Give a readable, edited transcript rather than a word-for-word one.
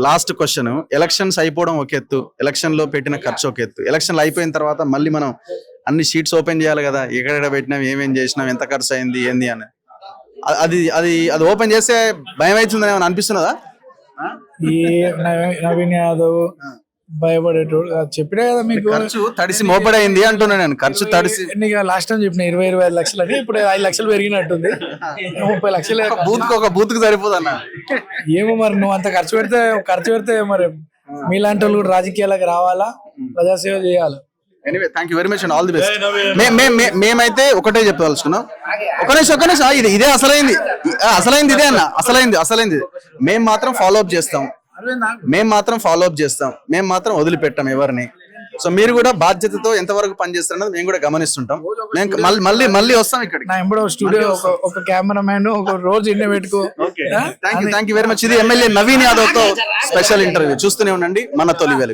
Last question, elections అయిపోవడం ఒక ఎత్తు, ఎలక్షన్ లో పెట్టిన ఖర్చు ఒక ఎత్తు, ఎలక్షన్లు అయిపోయిన తర్వాత మళ్ళీ మనం అన్ని షీట్స్ ఓపెన్ చేయాలి కదా, ఎక్కడెక్కడ పెట్టినాం, ఏమేం చేసినాం, ఎంత ఖర్చు అయింది ఏంది అని. అది అది అది ఓపెన్ చేస్తే భయం అవుతుందని ఏమైనా అనిపిస్తున్నదా? ఈ నవీన్ యాదవ్ భయపడేటోడు చెప్పినా కదా మీకు. ఖర్చు తడిసి మోపడైంది అంటున్నా నేను. ఖర్చు తడిసి లాస్ట్ టైం చెప్పిన 20-25 లక్షలు అని, ఇప్పుడు 5 లక్షలు పెరిగినట్టుంది. 30 లక్షలు ఒక బూత్ కు సరిపోదు అన్న. ఏమో మరి, నువ్వు అంత ఖర్చు పెడితే మరి మీలాంటి వాళ్ళు కూడా రాజకీయాలకు రావాలా, ప్రజాసేవ చేయాలి. Anyway, thank you very much and all the best. మేమైతే ఒకటే చెప్పదలుచుకున్నాం. ఒక నిమిషం ఇదే అసలైంది ఇదే అన్న, అసలైంది మేము మాత్రం ఫాలో అప్ చేస్తాం, మేము మాత్రం వదిలిపెట్టాం ఎవరిని. సో మీరు కూడా బాధ్యతతో ఎంతవరకు పనిచేస్తారన్నది మేము కూడా గమనిస్తుంటాం. మేము మళ్ళీ వస్తాం ఇక్కడ. నా ఎంబడో స్టూడియో ఒక కెమెరామ్యాన్ ఒక రోజు ఇండియా పెట్టుకో. Thank you very much. ఇది ఎమ్మెల్యే నవీన్ యాదవ్ తో స్పెషల్ ఇంటర్వ్యూ. చూస్తూనే ఉండండి మన తొలి వెలుగు.